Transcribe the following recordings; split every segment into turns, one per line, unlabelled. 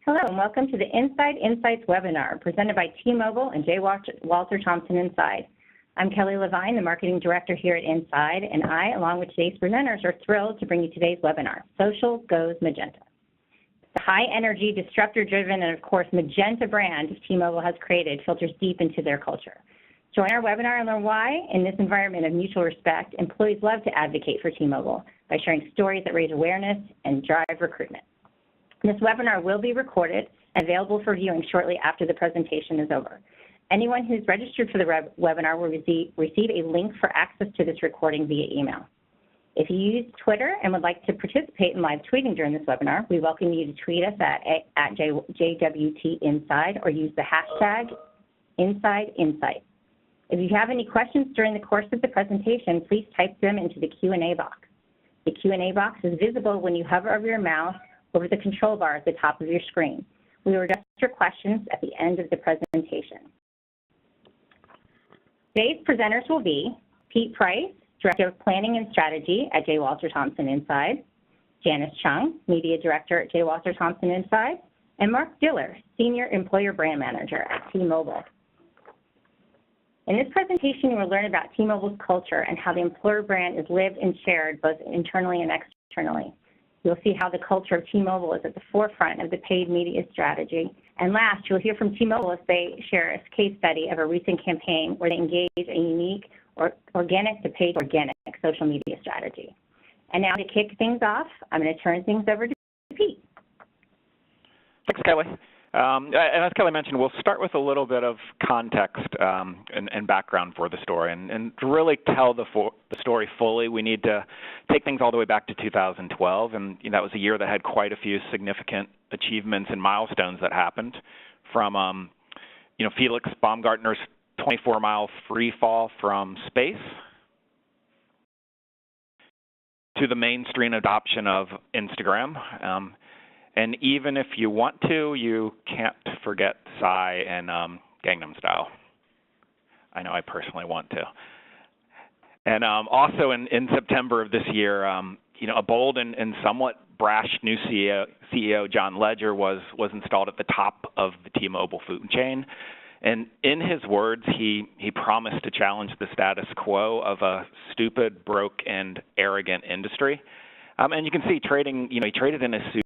Hello and welcome to the Inside Insights webinar presented by T-Mobile and J. Walter Thompson Inside. I'm Kelly Levine, the Marketing Director here at Inside, and I, along with today's presenters, are thrilled to bring you today's webinar, Social Goes Magenta. The high-energy, disruptor-driven, and of course, Magenta brand T-Mobile has created filters deep into their culture. Join our webinar and learn why, in this environment of mutual respect, employees love to advocate for T-Mobile by sharing stories that raise awareness and drive recruitment. This webinar will be recorded and available for viewing shortly after the presentation is over. Anyone who's registered for the webinar will receive a link for access to this recording via email. If you use Twitter and would like to participate in live tweeting during this webinar, we welcome you to tweet us at JWTInside or use the hashtag InsideInsight. If you have any questions during the course of the presentation, please type them into the Q&A box. The Q&A box is visible when you hover over your mouse over the control bar at the top of your screen. We will address your questions at the end of the presentation. Today's presenters will be Pete Price, Director of Planning and Strategy at J. Walter Thompson Inside, Janice Chung, Media Director at J. Walter Thompson Inside, and Mark Diller, Senior Employer Brand Manager at T-Mobile. In this presentation, you will learn about T-Mobile's culture and how the employer brand is lived and shared both internally and externally. You'll see how the culture of T-Mobile is at the forefront of the paid media strategy. And last, you'll hear from T-Mobile as they share a case study of a recent campaign where they engage a unique or organic to paid organic social media strategy. And now to kick things off, I'm going to turn things over to Pete.
Thanks, Kelly. And as Kelly mentioned, we'll start with a little bit of context and background for the story. And to really tell the story fully, we need to take things all the way back to 2012. And that was a year that had quite a few significant achievements and milestones that happened, from Felix Baumgartner's 24-mile free fall from space to the mainstream adoption of Instagram. And even if you want to, you can't forget Psy and Gangnam Style. I know I personally want to. And also in September of this year, a bold and somewhat brash new CEO, John Legere, was installed at the top of the T-Mobile food chain. And in his words, he promised to challenge the status quo of a stupid, broke, and arrogant industry. And you can see he traded in a suit,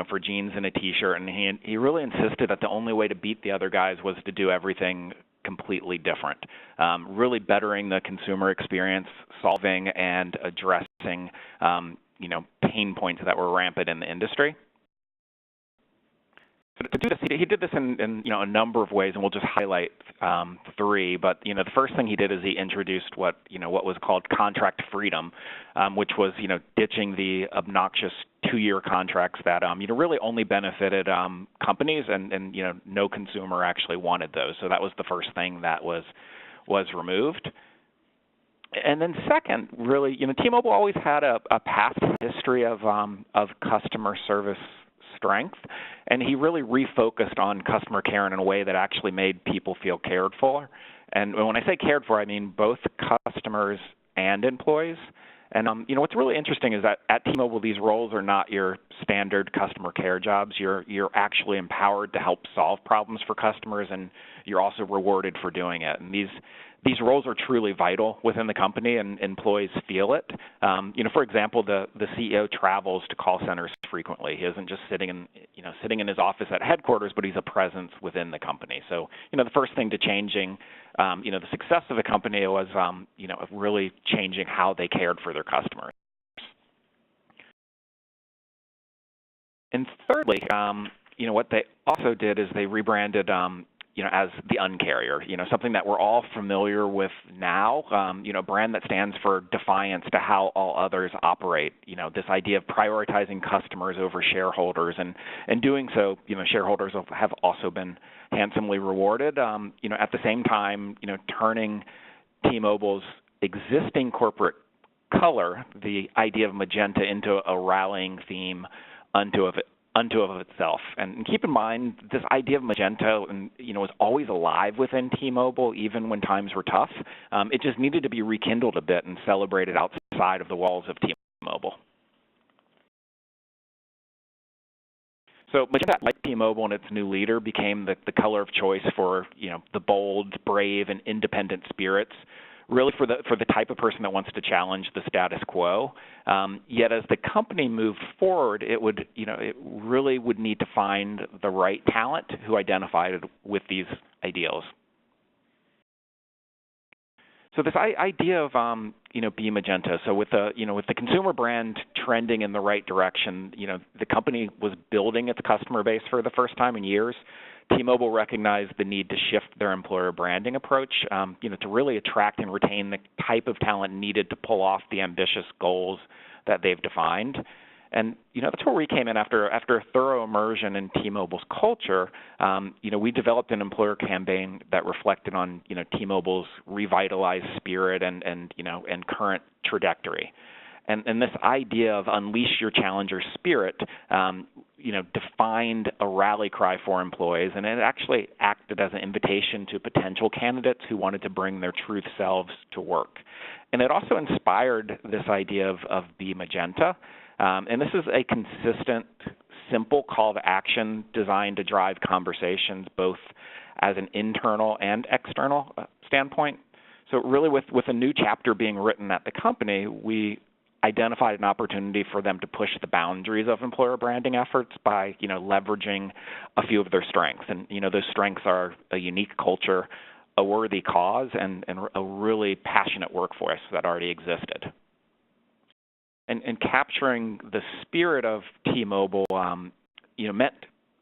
for jeans and a T-shirt, and he really insisted that the only way to beat the other guys was to do everything completely different, really bettering the consumer experience, solving and addressing, pain points that were rampant in the industry. To do this, he did this in a number of ways, and we'll just highlight three. But the first thing he did is he introduced what was called contract freedom, which was ditching the obnoxious 2-year contracts that really only benefited companies, and no consumer actually wanted those. So that was the first thing that was removed. And then second, really, T-Mobile always had a past history of customer service strength, and he really refocused on customer care in a way that actually made people feel cared for. And when I say cared for, I mean both customers and employees. And what's really interesting is that at T-Mobile, these roles are not your standard customer care jobs. You're actually empowered to help solve problems for customers, and you're also rewarded for doing it. And these roles are truly vital within the company, and employees feel it. For example, the CEO travels to call centers frequently. He isn't just sitting in his office at headquarters, but he's a presence within the company. So, the first thing to changing, the success of the company was, really changing how they cared for their customers. And thirdly, what they also did is they rebranded, as the Uncarrier, something that we're all familiar with now, a brand that stands for defiance to how all others operate. This idea of prioritizing customers over shareholders, and doing so, shareholders have also been handsomely rewarded. At the same time, turning T-Mobile's existing corporate color, the idea of magenta, into a rallying theme unto of itself. And keep in mind, this idea of magenta, was always alive within T-Mobile, even when times were tough. It just needed to be rekindled a bit and celebrated outside of the walls of T-Mobile. So Magenta, like T-Mobile and its new leader, became the color of choice for the bold, brave, and independent spirits, really for the type of person that wants to challenge the status quo. Yet as the company moved forward, it really would need to find the right talent who identified with these ideals. So this idea of Be Magenta. So with the consumer brand trending in the right direction, the company was building its customer base for the first time in years. T-Mobile recognized the need to shift their employer branding approach, to really attract and retain the type of talent needed to pull off the ambitious goals that they've defined. And that's where we came in after a thorough immersion in T-Mobile's culture. We developed an employer campaign that reflected on T-Mobile's revitalized spirit and current trajectory. And this idea of unleash your challenger spirit, defined a rally cry for employees, and it actually acted as an invitation to potential candidates who wanted to bring their truth selves to work. And it also inspired this idea of Be Magenta. And this is a consistent, simple call to action designed to drive conversations both as an internal and external standpoint. So really with a new chapter being written at the company, we identified an opportunity for them to push the boundaries of employer branding efforts by, leveraging a few of their strengths. And, those strengths are a unique culture, a worthy cause, and a really passionate workforce that already existed. And capturing the spirit of T-Mobile, meant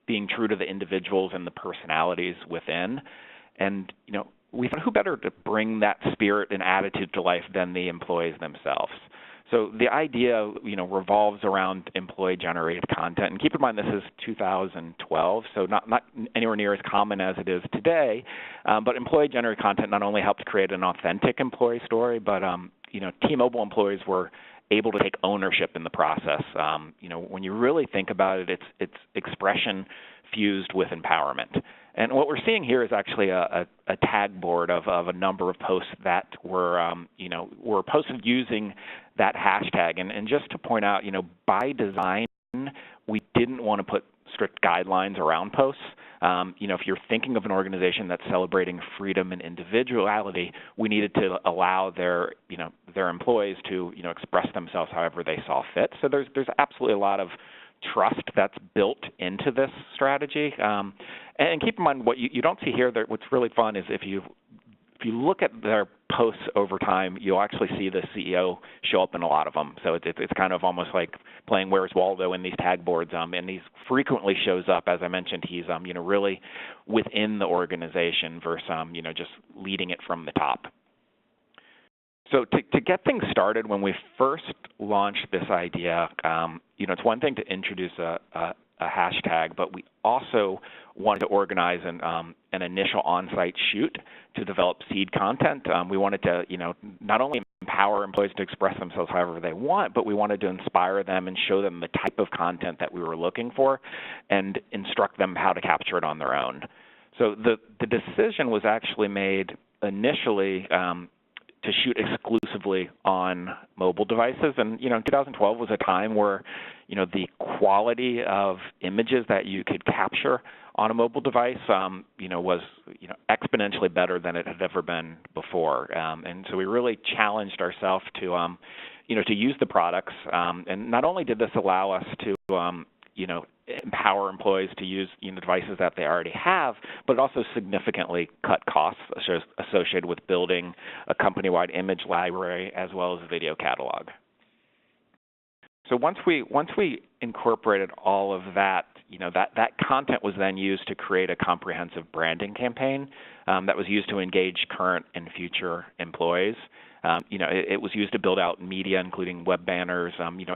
being true to the individuals and the personalities within. And, we thought who better to bring that spirit and attitude to life than the employees themselves. So the idea, revolves around employee-generated content. And keep in mind, this is 2012, so not anywhere near as common as it is today. But employee-generated content not only helped create an authentic employee story, but T-Mobile employees were able to take ownership in the process. When you really think about it, it's expression fused with empowerment. And what we're seeing here is actually a tag board of a number of posts that were posted using that hashtag. And just to point out, by design, we didn't want to put strict guidelines around posts. If you're thinking of an organization that's celebrating freedom and individuality, we needed to allow their employees to, express themselves however they saw fit. So there's absolutely a lot of trust that's built into this strategy. And keep in mind, what you don't see here, what's really fun is if you look at their posts over time, you'll actually see the CEO show up in a lot of them. So it's kind of almost like playing Where's Waldo in these tag boards. And he frequently shows up, as I mentioned, he's really within the organization versus just leading it from the top. So to get things started, when we first launched this idea, it's one thing to introduce a hashtag, but we also wanted to organize an initial on-site shoot to develop seed content. We wanted to, not only empower employees to express themselves however they want, but we wanted to inspire them and show them the type of content that we were looking for and instruct them how to capture it on their own. So the decision was actually made initially to shoot exclusively on mobile devices. And, 2012 was a time where, the quality of images that you could capture on a mobile device, was, exponentially better than it had ever been before. And so we really challenged ourselves to, to use the products. And not only did this allow us to, empower employees to use devices that they already have, but it also significantly cut costs associated with building a company-wide image library as well as a video catalog. So once we incorporated all of that, that content was then used to create a comprehensive branding campaign that was used to engage current and future employees. It was used to build out media, including web banners,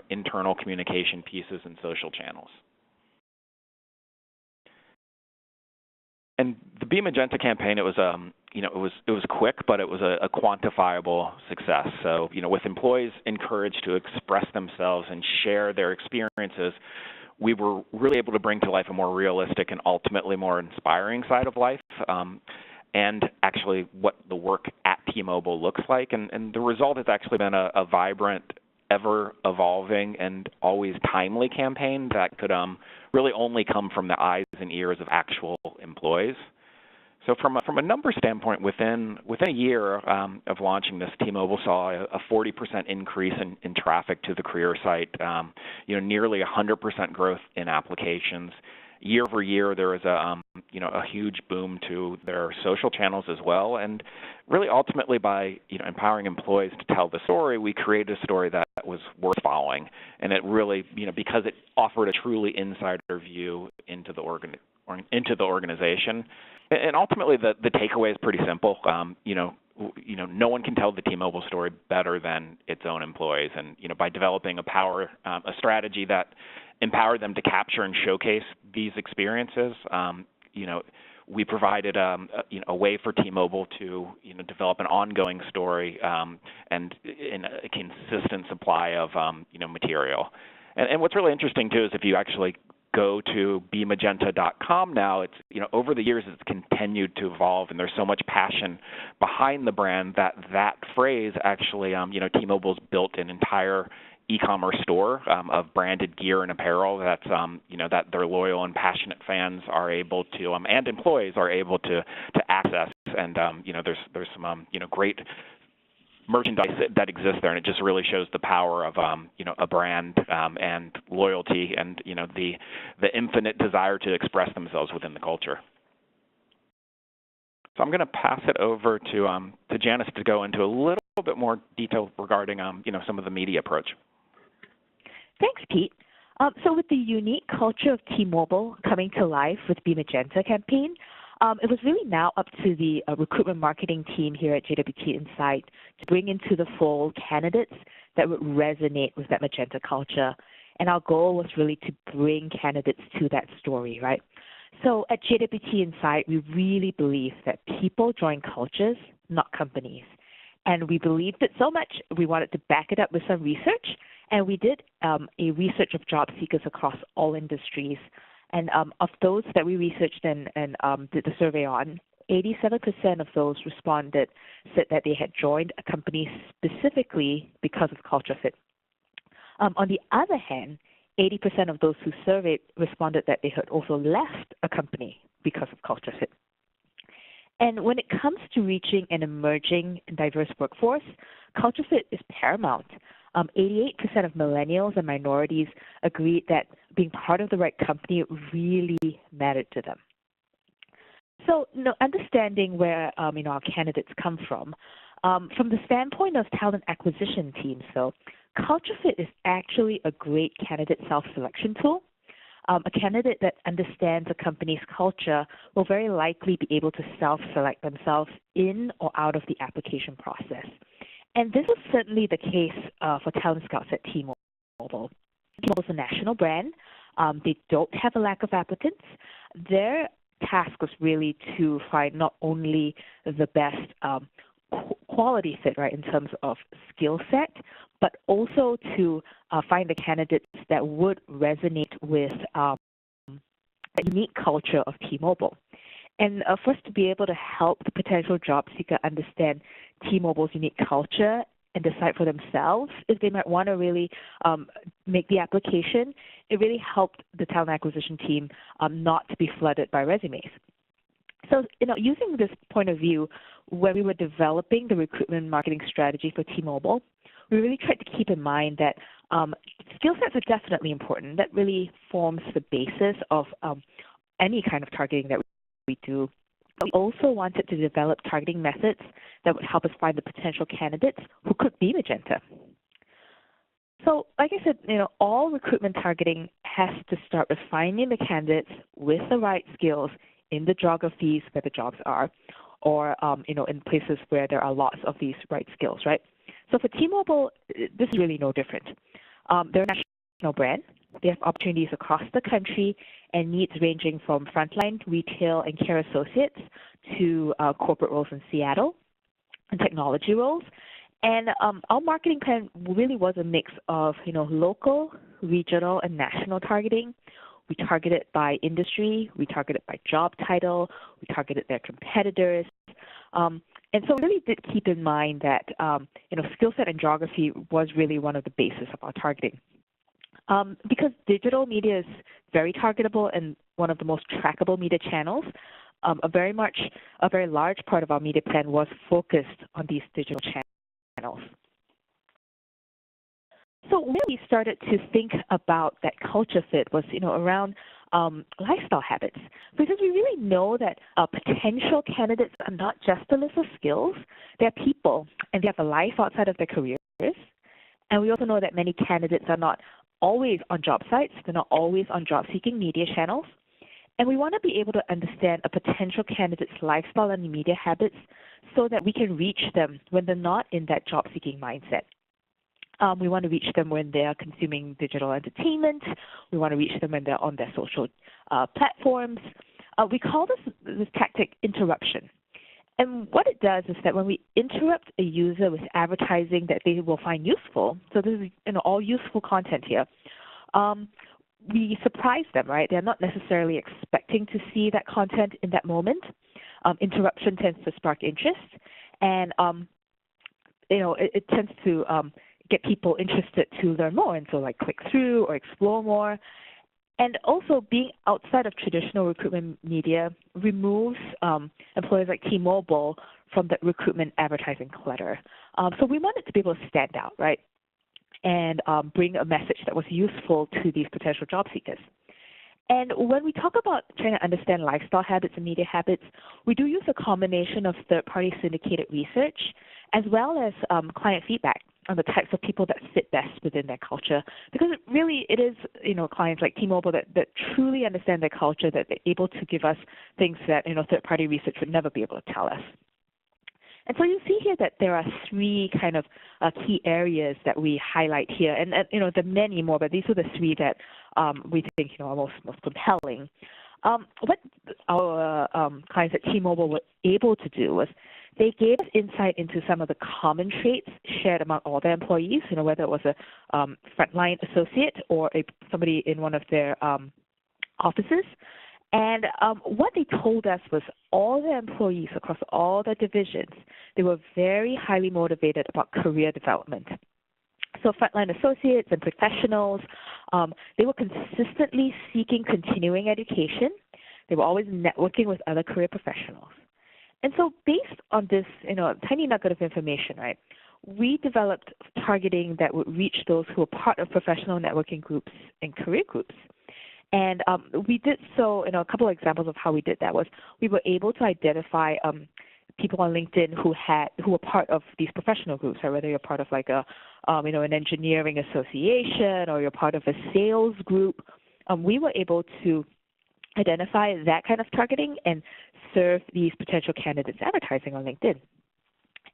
internal communication pieces, and social channels. And the Be Magenta campaign, it was quick, but it was a quantifiable success. So, with employees encouraged to express themselves and share their experiences, we were really able to bring to life a more realistic and ultimately more inspiring side of life, and actually what the work at T-Mobile looks like. And the result has actually been a vibrant, ever-evolving and always timely campaign that could really only come from the eyes and ears of actual employees. So from a number standpoint, within a year of launching this, T-Mobile saw a 40% increase in traffic to the career site, nearly 100% growth in applications. Year over year, there was a huge boom to their social channels as well, and really ultimately by empowering employees to tell the story, we created a story that was worth following, and it really because it offered a truly insider view into the organization, and ultimately the takeaway is pretty simple. No one can tell the T-Mobile story better than its own employees, and by developing a strategy that empowered them to capture and showcase these experiences, we provided a way for T-Mobile to develop an ongoing story and in a consistent supply of material. And what's really interesting too is if you actually go to bmagenta.com now, it's over the years it's continued to evolve, and there's so much passion behind the brand that phrase actually T-Mobile's built an entire e-commerce store of branded gear and apparel that's that their loyal and passionate fans are able to and employees are able to access, and there's some great merchandise that exists there, and it just really shows the power of a brand and loyalty and the infinite desire to express themselves within the culture. So I'm going to pass it over to Janice to go into a little bit more detail regarding some of the media approach.
Thanks, Pete. So with the unique culture of T-Mobile coming to life with bMagenta campaign, it was really now up to the recruitment marketing team here at JWT Insight to bring into the fold candidates that would resonate with that Magenta culture. And our goal was really to bring candidates to that story, right? So at JWT Insight, we really believe that people join cultures, not companies. And we believed it so much, we wanted to back it up with some research. And we did a research of job seekers across all industries. And of those that we researched and did the survey on, 87% of those responded said that they had joined a company specifically because of culture fit. On the other hand, 80% of those who surveyed responded that they had also left a company because of culture fit. And when it comes to reaching an emerging and diverse workforce, culture fit is paramount. 88% of millennials and minorities agreed that being part of the right company really mattered to them. So, understanding where our candidates come from the standpoint of talent acquisition teams, though, culture fit is actually a great candidate self-selection tool. A candidate that understands a company's culture will very likely be able to self-select themselves in or out of the application process. And this is certainly the case for talent scouts at T-Mobile. T-Mobile is a national brand. They don't have a lack of applicants. Their task was really to find not only the best quality fit, right, in terms of skill set, but also to find the candidates that would resonate with the unique culture of T-Mobile. And for us to be able to help the potential job seeker understand T-Mobile's unique culture and decide for themselves if they might want to really make the application, it really helped the talent acquisition team not to be flooded by resumes. So, using this point of view, when we were developing the recruitment marketing strategy for T-Mobile, we really tried to keep in mind that skill sets are definitely important. That really forms the basis of any kind of targeting that we do. We also wanted to develop targeting methods that would help us find the potential candidates who could be Magenta. So, like I said, all recruitment targeting has to start with finding the candidates with the right skills in the geographies where the jobs are, or in places where there are lots of these right skills, right? So for T-Mobile, this is really no different. They're a national brand. They have opportunities across the country and needs ranging from frontline, retail, and care associates to corporate roles in Seattle and technology roles. And our marketing plan really was a mix of, local, regional, and national targeting. We targeted by industry, we targeted by job title, we targeted their competitors. And so we really did keep in mind that, skill set and geography was really one of the basis of our targeting. Because digital media is very targetable and one of the most trackable media channels, a very large part of our media plan was focused on these digital channels. So when we started to think about that culture fit was, around lifestyle habits, because we really know that potential candidates are not just a list of skills, they're people, and they have a life outside of their careers. And we also know that many candidates are not always on job sites, they're not always on job-seeking media channels. And we want to be able to understand a potential candidate's lifestyle and media habits so that we can reach them when they're not in that job-seeking mindset. We want to reach them when they're consuming digital entertainment. We want to reach them when they're on their social platforms. We call this tactic interruption. And what it does is that when we interrupt a user with advertising that they will find useful, so this is all useful content here, we surprise them, right? They're not necessarily expecting to see that content in that moment. Interruption tends to spark interest, and it tends to get people interested to learn more, and so like click through or explore more. And also, being outside of traditional recruitment media removes employers like T-Mobile from the recruitment advertising clutter. So we wanted to be able to stand out, right, and bring a message that was useful to these potential job seekers. And when we talk about trying to understand lifestyle habits and media habits, we do use a combination of third-party syndicated research as well as client feedback on the types of people that fit best within their culture. Because it is, clients like T-Mobile that truly understand their culture, that they're able to give us things that, third-party research would never be able to tell us. And so you see here that there are three kind of key areas that we highlight here. And there are many more, but these are the three that we think, are most compelling. What our clients at T-Mobile were able to do was they gave us insight into some of the common traits shared among all their employees, whether it was a frontline associate or somebody in one of their offices. And what they told us was all their employees across all their divisions, they were very highly motivated about career development. So frontline associates and professionals, they were consistently seeking continuing education. They were always networking with other career professionals. And so based on this, tiny nugget of information, right, we developed targeting that would reach those who were part of professional networking groups and career groups. And we did so, a couple of examples of how we did that was we were able to identify people on LinkedIn who were part of these professional groups, right? Whether you're part of like an engineering association or you're part of a sales group. We were able to identify that kind of targeting and serve these potential candidates advertising on LinkedIn.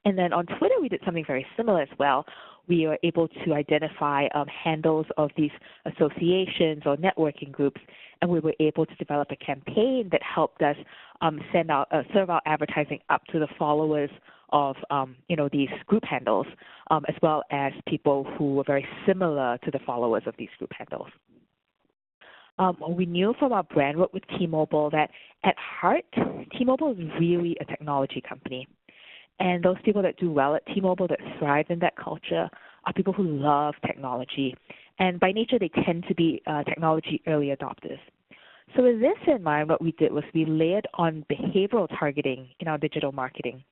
And then on Twitter, we did something very similar as well. We were able to identify handles of these associations or networking groups, and we were able to develop a campaign that helped us serve out advertising up to the followers of these group handles, as well as people who were very similar to the followers of these group handles. We knew from our brand work with T-Mobile that at heart, T-Mobile is really a technology company. And those people that do well at T-Mobile, that thrive in that culture, are people who love technology. And by nature, they tend to be technology early adopters. So with this in mind, what we did was we layered on behavioral targeting in our digital marketing.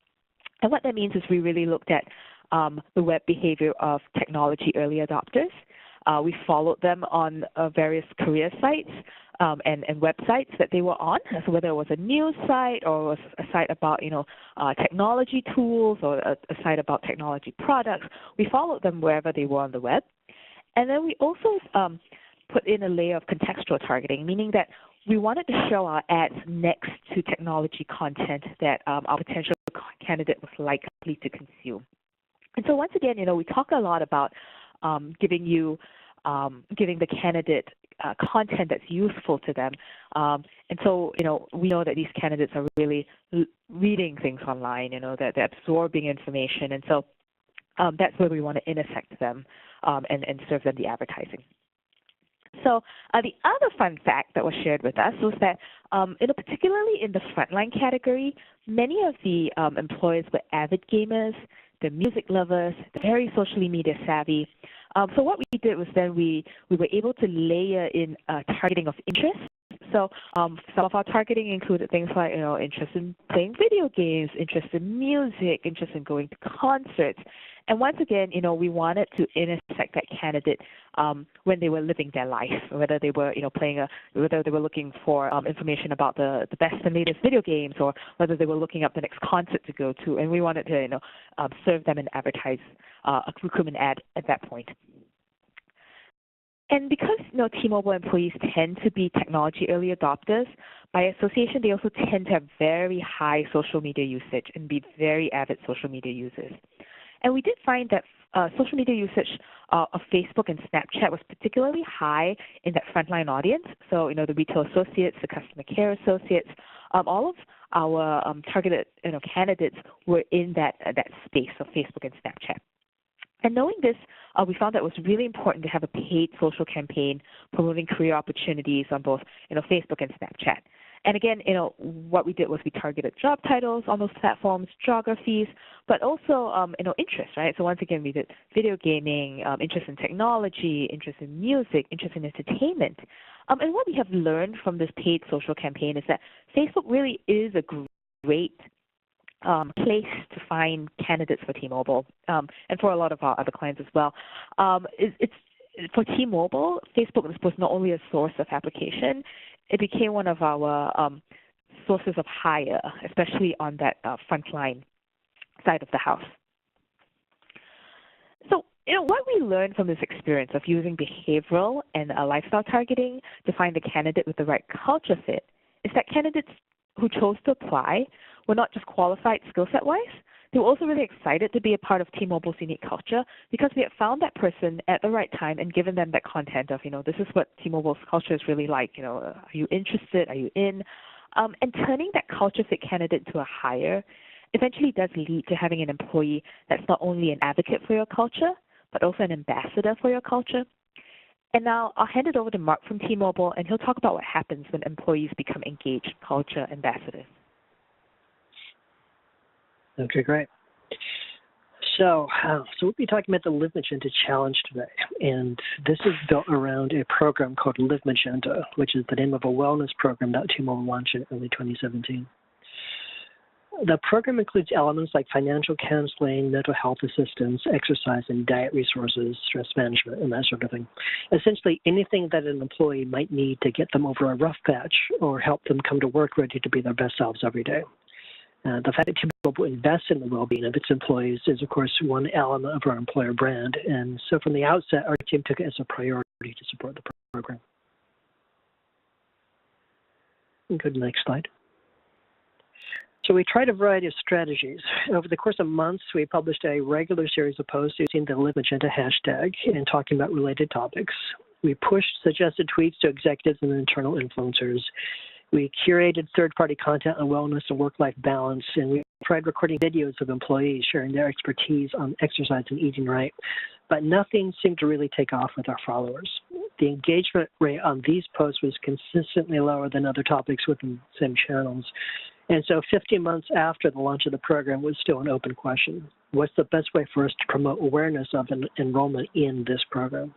And what that means is we really looked at the web behavior of technology early adopters. We followed them on various career sites and websites that they were on, so whether it was a news site or was a site about technology tools or a site about technology products. We followed them wherever they were on the web. And then we also put in a layer of contextual targeting, meaning that we wanted to show our ads next to technology content that our potential candidate was likely to consume. And so once again, we talk a lot about giving the candidate content that's useful to them. And so, we know that these candidates are really reading things online, that they're absorbing information. And so that's where we want to intersect them and serve them the advertising. So the other fun fact that was shared with us was that, particularly in the frontline category, many of the employees were avid gamers, they're music lovers, they're very socially media savvy. So what we did was then we were able to layer in targeting of interest. So some of our targeting included things like, interest in playing video games, interest in music, interest in going to concerts. And once again, we wanted to intersect that candidate when they were living their life, whether they were, whether they were looking for information about the best and latest video games, or whether they were looking up the next concert to go to. And we wanted to, serve them and advertise a recruitment ad at that point. And because T-Mobile employees tend to be technology early adopters, by association, they also tend to have very high social media usage and be very avid social media users. And we did find that social media usage of Facebook and Snapchat was particularly high in that frontline audience. So, the retail associates, the customer care associates, all of our targeted candidates were in that space of Facebook and Snapchat. And knowing this, we found that it was really important to have a paid social campaign promoting career opportunities on both, Facebook and Snapchat. And again, what we did was we targeted job titles on those platforms, geographies, but also, interests, right? So once again, we did video gaming, interest in technology, interest in music, interest in entertainment. And what we have learned from this paid social campaign is that Facebook really is a great place to find candidates for T-Mobile, and for a lot of our other clients as well. It's for T-Mobile, Facebook was not only a source of application, it became one of our sources of hire, especially on that frontline side of the house. So, what we learned from this experience of using behavioral and lifestyle targeting to find a candidate with the right culture fit is that candidates who chose to apply were not just qualified skill set-wise, they were also really excited to be a part of T-Mobile's unique culture because we had found that person at the right time and given them that content of, this is what T-Mobile's culture is really like, are you interested, are you in? And turning that culture fit candidate to a hire eventually does lead to having an employee that's not only an advocate for your culture, but also an ambassador for your culture. And now I'll hand it over to Mark from T-Mobile, and he'll talk about what happens when employees become engaged culture ambassadors.
Okay, great. So we'll be talking about the Live Magenta Challenge today, and this is built around a program called Live Magenta, which is the name of a wellness program that T-Mobile launched in early 2017. The program includes elements like financial counseling, mental health assistance, exercise and diet resources, stress management, and that sort of thing. Essentially anything that an employee might need to get them over a rough patch or help them come to work ready to be their best selves every day. The fact that T-Mobile invests in the well-being of its employees is, of course, one element of our employer brand. And so from the outset, our team took it as a priority to support the program. Go to the next slide. So we tried a variety of strategies. Over the course of months, we published a regular series of posts using the Live Magenta hashtag and talking about related topics. We pushed suggested tweets to executives and internal influencers. We curated third-party content on wellness and work-life balance, and we tried recording videos of employees sharing their expertise on exercise and eating right, but nothing seemed to really take off with our followers. The engagement rate on these posts was consistently lower than other topics within the same channels. And so 15 months after the launch of the program was still an open question. What's the best way for us to promote awareness of enrollment in this program?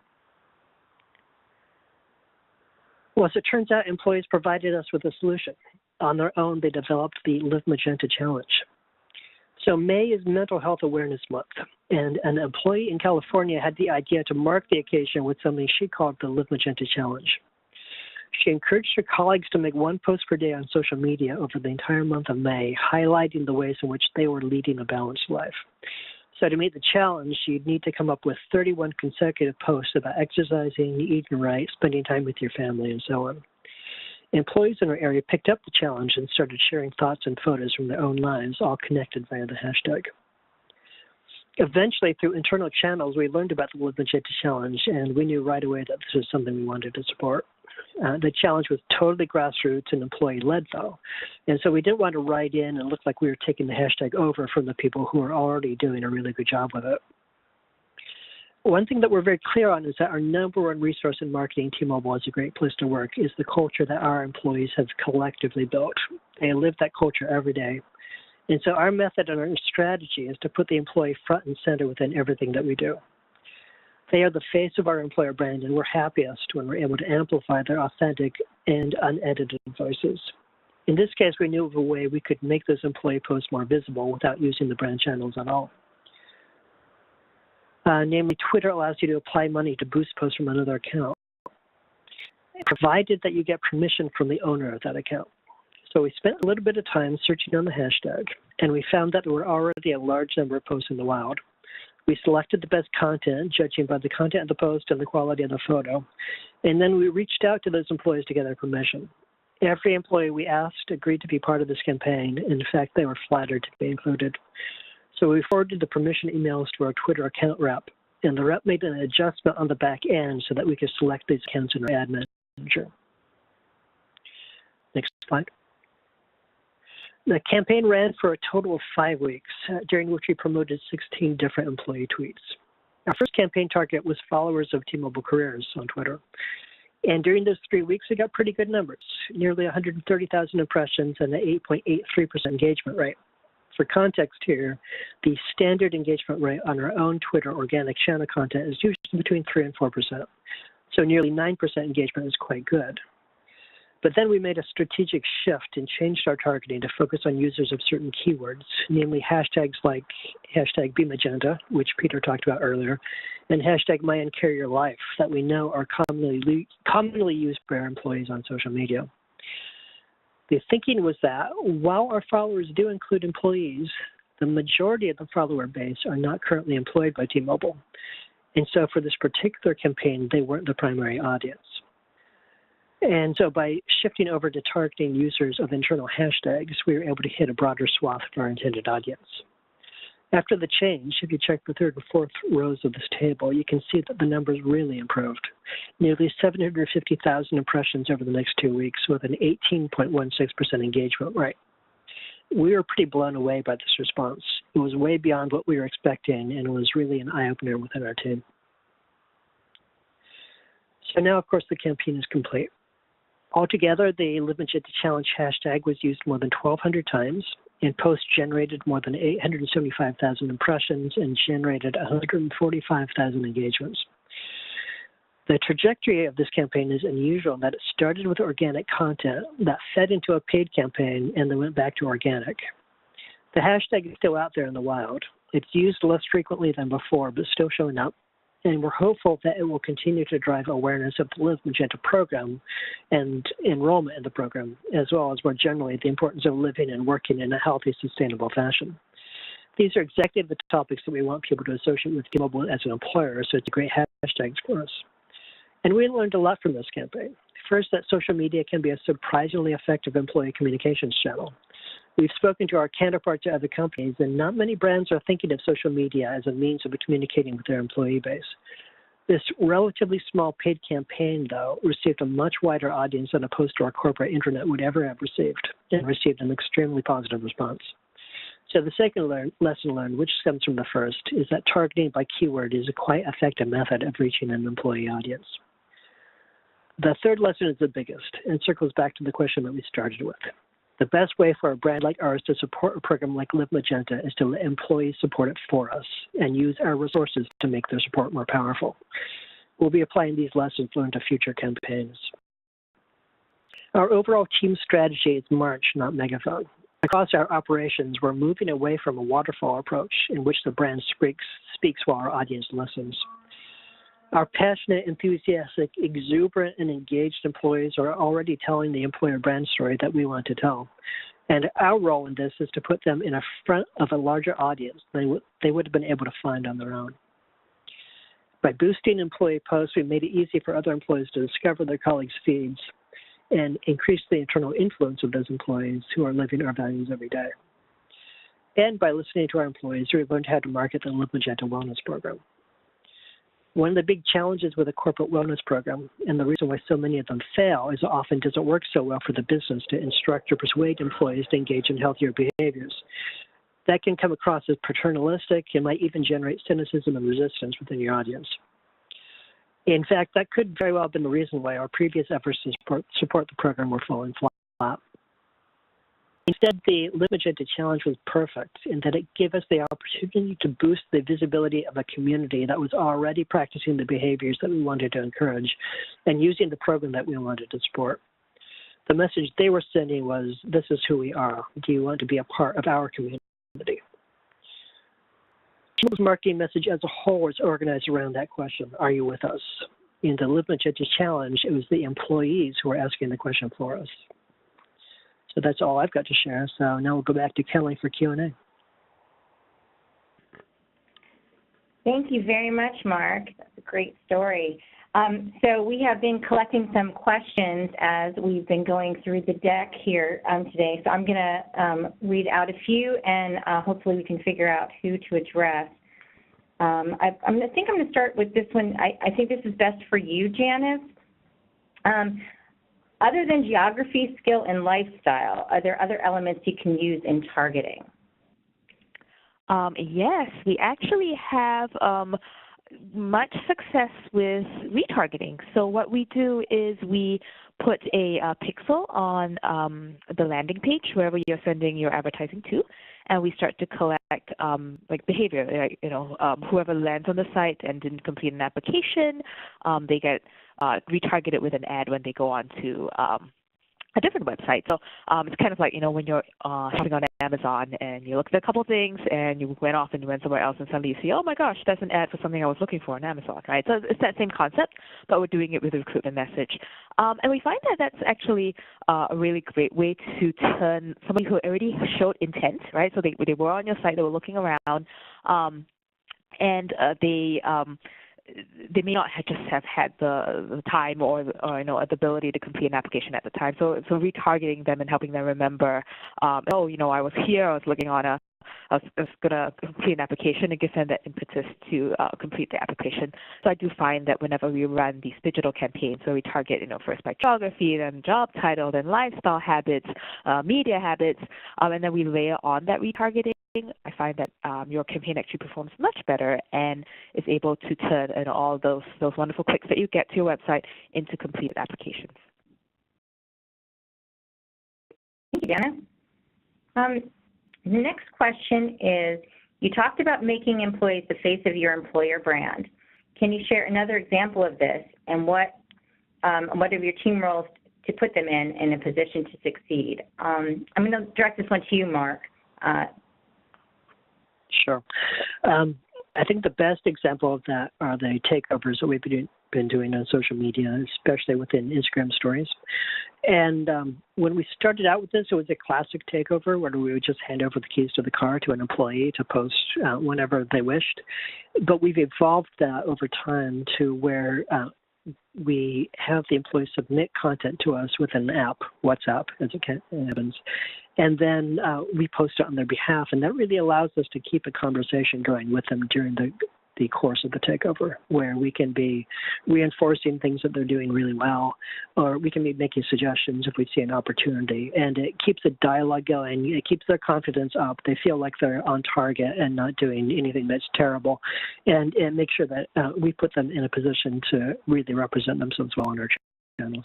Well, as it turns out, employees provided us with a solution. On their own, they developed the Live Magenta Challenge. So May is Mental Health Awareness Month, and an employee in California had the idea to mark the occasion with something she called the Live Magenta Challenge. She encouraged her colleagues to make one post per day on social media over the entire month of May, highlighting the ways in which they were leading a balanced life. So to meet the challenge, you'd need to come up with 31 consecutive posts about exercising, eating right, spending time with your family, and so on. Employees in our area picked up the challenge and started sharing thoughts and photos from their own lives, all connected via the hashtag. Eventually, through internal channels, we learned about the Live Magenta Challenge, and we knew right away that this was something we wanted to support. The challenge was totally grassroots and employee-led, though. And so we didn't want to write in and look like we were taking the hashtag over from the people who are already doing a really good job with it. One thing that we're very clear on is that our number one resource in marketing T-Mobile as a great place to work is the culture that our employees have collectively built. They live that culture every day. And so our method and our strategy is to put the employee front and center within everything that we do. They are the face of our employer brand, and we're happiest when we're able to amplify their authentic and unedited voices. In this case, we knew of a way we could make those employee posts more visible without using the brand channels at all. Namely, Twitter allows you to apply money to boost posts from another account, provided that you get permission from the owner of that account. So we spent a little bit of time searching on the hashtag, and we found that there were already a large number of posts in the wild. We selected the best content, judging by the content of the post and the quality of the photo, and then we reached out to those employees to get their permission. Every employee we asked agreed to be part of this campaign. In fact, they were flattered to be included. So we forwarded the permission emails to our Twitter account rep, and the rep made an adjustment on the back end so that we could select these accounts in our ad manager. Next slide. The campaign ran for a total of 5 weeks, during which we promoted 16 different employee tweets. Our first campaign target was followers of T-Mobile Careers on Twitter. And during those 3 weeks, we got pretty good numbers, nearly 130,000 impressions and an 8.83% engagement rate. For context here, the standard engagement rate on our own Twitter organic channel content is usually between 3 and 4%. So nearly 9% engagement is quite good. But then we made a strategic shift and changed our targeting to focus on users of certain keywords, namely hashtags like hashtag #BeMagenta, which Peter talked about earlier, and hashtag #MyUnCarrierLife that we know are commonly used by our employees on social media. The thinking was that while our followers do include employees, the majority of the follower base are not currently employed by T-Mobile. And so for this particular campaign, they weren't the primary audience. And so by shifting over to targeting users of internal hashtags, we were able to hit a broader swath of our intended audience. After the change, if you check the third and fourth rows of this table, you can see that the numbers really improved. Nearly 750,000 impressions over the next 2 weeks with an 18.16% engagement rate. We were pretty blown away by this response. It was way beyond what we were expecting and was really an eye-opener within our team. So now, of course, the campaign is complete. Altogether, the Live Magenta Challenge hashtag was used more than 1,200 times, and posts generated more than 875,000 impressions and generated 145,000 engagements. The trajectory of this campaign is unusual in that it started with organic content that fed into a paid campaign and then went back to organic. The hashtag is still out there in the wild. It's used less frequently than before, but still showing up. And we're hopeful that it will continue to drive awareness of the Live Magenta program and enrollment in the program, as well as more generally the importance of living and working in a healthy, sustainable fashion. These are exactly the topics that we want people to associate with T-Mobile as an employer, so it's a great hashtag for us. And we learned a lot from this campaign. First, that social media can be a surprisingly effective employee communications channel. We've spoken to our counterparts at other companies, and not many brands are thinking of social media as a means of communicating with their employee base. This relatively small paid campaign, though, received a much wider audience than a post to our corporate intranet would ever have received, and received an extremely positive response. So the second lesson learned, which comes from the first, is that targeting by keyword is a quite effective method of reaching an employee audience. The third lesson is the biggest, and circles back to the question that we started with. The best way for a brand like ours to support a program like Live Magenta is to let employees support it for us and use our resources to make their support more powerful. We'll be applying these lessons learned to future campaigns. Our overall team strategy is march, not megaphone. Across our operations, we're moving away from a waterfall approach in which the brand speaks while our audience listens. Our passionate, enthusiastic, exuberant, and engaged employees are already telling the employer brand story that we want to tell. And our role in this is to put them in front of a larger audience than they would have been able to find on their own. By boosting employee posts, we made it easy for other employees to discover their colleagues' feeds and increase the internal influence of those employees who are living our values every day. And by listening to our employees, we've learned how to market the Live Magenta Wellness Program. One of the big challenges with a corporate wellness program, and the reason why so many of them fail, is it often doesn't work so well for the business to instruct or persuade employees to engage in healthier behaviors. That can come across as paternalistic and might even generate cynicism and resistance within your audience. In fact, that could very well have been the reason why our previous efforts to support the program were falling flat. Instead, the Magenta challenge was perfect in that it gave us the opportunity to boost the visibility of a community that was already practicing the behaviors that we wanted to encourage and using the program that we wanted to support. The message they were sending was, this is who we are. Do you want to be a part of our community? T-Mobile's marketing message as a whole was organized around that question, are you with us? In the Live Magenta challenge, it was the employees who were asking the question for us. So that's all I've got to share. So now we'll go back to Kelly for Q&A.
Thank you very much, Mark. That's a great story. So we have been collecting some questions as we've been going through the deck here today. So I'm going to read out a few, and hopefully we can figure out who to address. I think I'm going to start with this one. I think this is best for you, Janice. Other than geography, skill, and lifestyle, are there other elements you can use in targeting?
Yes, we actually have much success with retargeting. So what we do is we put a pixel on the landing page wherever you're sending your advertising to, and we start to collect like behavior. Like, whoever lands on the site and didn't complete an application, they get retargeted with an ad when they go on to a different website. So it's kind of like, when you're shopping on Amazon and you looked at a couple of things and you went off and you went somewhere else and suddenly you see, oh my gosh, that's an ad for something I was looking for on Amazon, right? So it's that same concept, but we're doing it with a recruitment message. And we find that that's actually a really great way to turn somebody who already showed intent, right? So they were on your site, they were looking around, and they may not just have had the time or the ability to complete an application at the time. So retargeting them and helping them remember, I was here, I was looking on I was going to complete an application, and give them that impetus to complete the application. So I do find that whenever we run these digital campaigns, so we target, first by geography, then job title, then lifestyle habits, media habits, and then we layer on that retargeting, I find that your campaign actually performs much better and is able to turn all those wonderful clicks that you get to your website into completed applications.
Thank you, Janice. The next question is, you talked about making employees the face of your employer brand. Can you share another example of this, and what are your team roles to put them in a position to succeed? I'm going to direct this one to you, Mark.
Sure. I think the best example of that are the takeovers that we've been doing on social media, especially within Instagram stories. And when we started out with this, it was a classic takeover where we would just hand over the keys to the car to an employee to post whenever they wished. But we've evolved that over time to where we have the employees submit content to us with an app, WhatsApp, as it happens, and then we post it on their behalf, and that really allows us to keep a conversation going with them during the course of the takeover, where we can be reinforcing things that they're doing really well, or we can be making suggestions if we see an opportunity, and it keeps the dialogue going. It keeps their confidence up. They feel like they're on target and not doing anything that's terrible, and make sure that we put them in a position to really represent themselves well on our channels.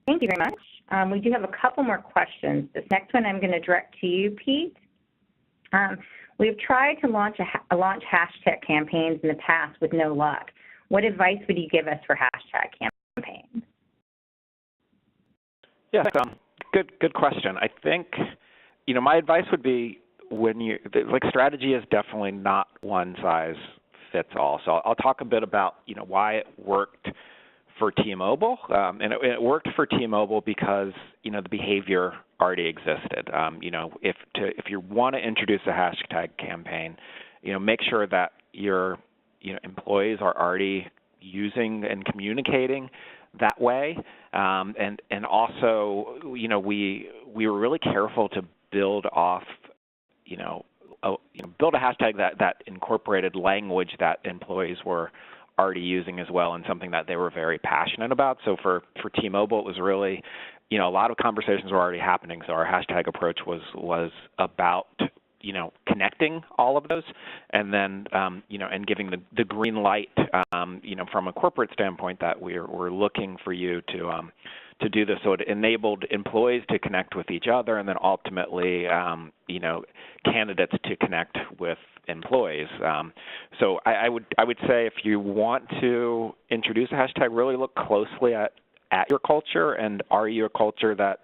Thank you very much. We do have a couple more questions. This next one I'm going to direct to you, Pete. We've tried to launch hashtag campaigns in the past with no luck. What advice would you give us for hashtag campaigns?
Yeah, good question. I think, my advice would be strategy is definitely not one size fits all. So I'll talk a bit about, why it worked for T-Mobile, and it worked for T-Mobile because the behavior already existed. If you want to introduce a hashtag campaign, make sure that your employees are already using and communicating that way, and also we were really careful to build off build a hashtag that incorporated language that employees were already using as well, and something that they were very passionate about. So for T-Mobile, it was really, a lot of conversations were already happening, so our hashtag approach was about connecting all of those, and then and giving the green light, from a corporate standpoint that we're looking for you to do this. So it enabled employees to connect with each other, and then ultimately, candidates to connect with employees. So I would say if you want to introduce a hashtag, really look closely at your culture, and are you a culture that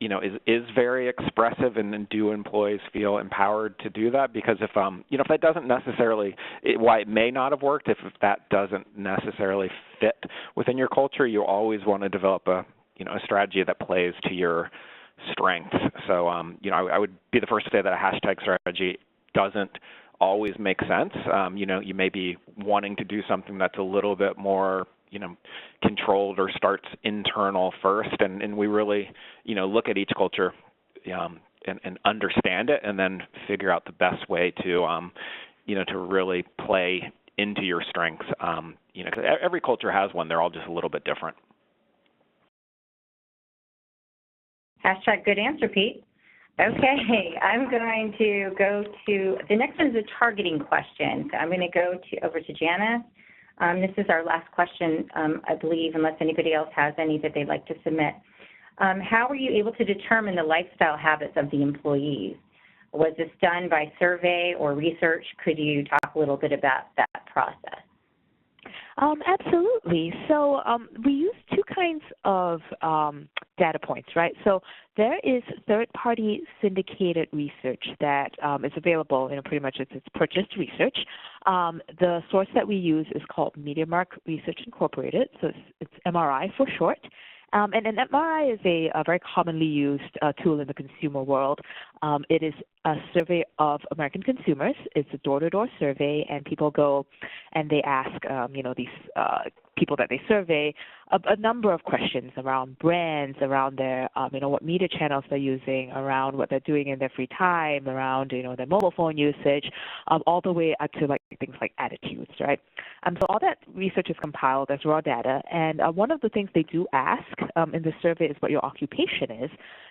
is very expressive, and do employees feel empowered to do that? Because if if that doesn't necessarily, why it may not have worked, if that doesn't necessarily fit within your culture, you always want to develop a strategy that plays to your strengths. So I would be the first to say that a hashtag strategy doesn't always make sense. You may be wanting to do something that's a little bit more controlled or starts internal first, and we really, look at each culture and understand it, and then figure out the best way to, to really play into your strengths. 'Cause every culture has one; they're all just a little bit different.
Hashtag good answer, Pete. Okay, I'm going to go to, the next one is a targeting question. So I'm going to go over to Janice. This is our last question, I believe, unless anybody else has any that they'd like to submit. How were you able to determine the lifestyle habits of the employees? Was this done by survey or research? Could you talk a little bit about that process?
Absolutely. So we use two kinds of data points, right? So there is third-party syndicated research that is available, pretty much it's purchased research. The source that we use is called MediaMark Research Incorporated, so it's MRI for short. And an MRI is a very commonly used tool in the consumer world. It is a survey of American consumers. It's a door-to-door survey, and people go and they ask, these people that they survey a number of questions around brands, around their, what media channels they're using, around what they're doing in their free time, around, their mobile phone usage, all the way up to things like attitudes, right? So all that research is compiled as raw data, and one of the things they do ask in the survey is what your occupation is.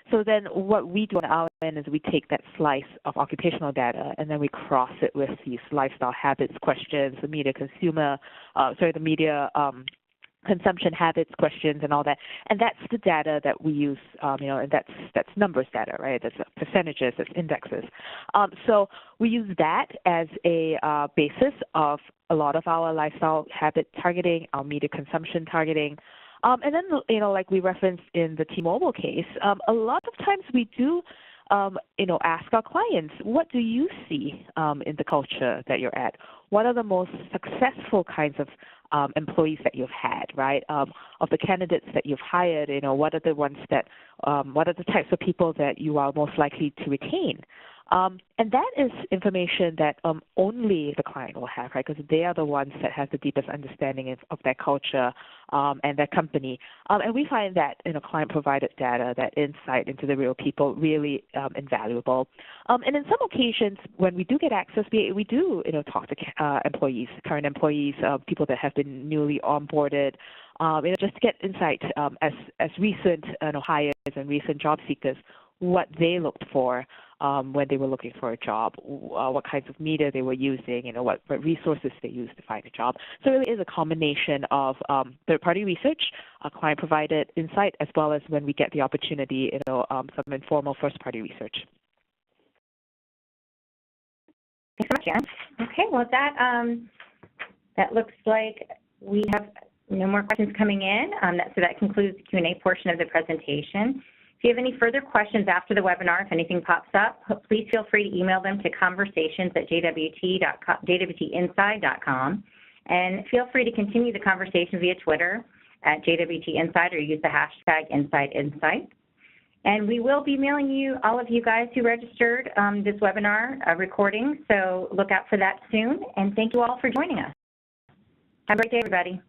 So then what we do on our end is we take that slice of occupational data, and then we cross it with these lifestyle habits questions, the media consumption habits questions and all that. And that's the data that we use, and that's numbers data, right? That's percentages, that's indexes. So we use that as a basis of a lot of our lifestyle habit targeting, our media consumption targeting. And then, like we referenced in the T-Mobile case, a lot of times we do ask our clients, what do you see in the culture that you're at? What are the most successful kinds of employees that you've had, right? Of the candidates that you've hired, what are the ones that, what are the types of people that you are most likely to retain? And that is information that only the client will have, right? Because they are the ones that have the deepest understanding of their culture and their company. And we find that client-provided data, that insight into the real people, really invaluable. And in some occasions, when we do get access, we do talk to employees, current employees, people that have been newly onboarded, just to get insight as recent hires and recent job seekers, what they looked for when they were looking for a job, what kinds of media they were using, what resources they used to find a job. So it really is a combination of third-party research, client-provided insight, as well as when we get the opportunity, some informal first-party research.
Thanks so much, Jan. Okay, well, that looks like we have no more questions coming in. So that concludes the Q&A portion of the presentation. If you have any further questions after the webinar, if anything pops up, please feel free to email them to conversations@jwtinside.com. And feel free to continue the conversation via Twitter at JWTInside, or use the hashtag InsideInsight. And we will be mailing you, all of you guys who registered this webinar recording, so look out for that soon. And thank you all for joining us. Have a great day, everybody.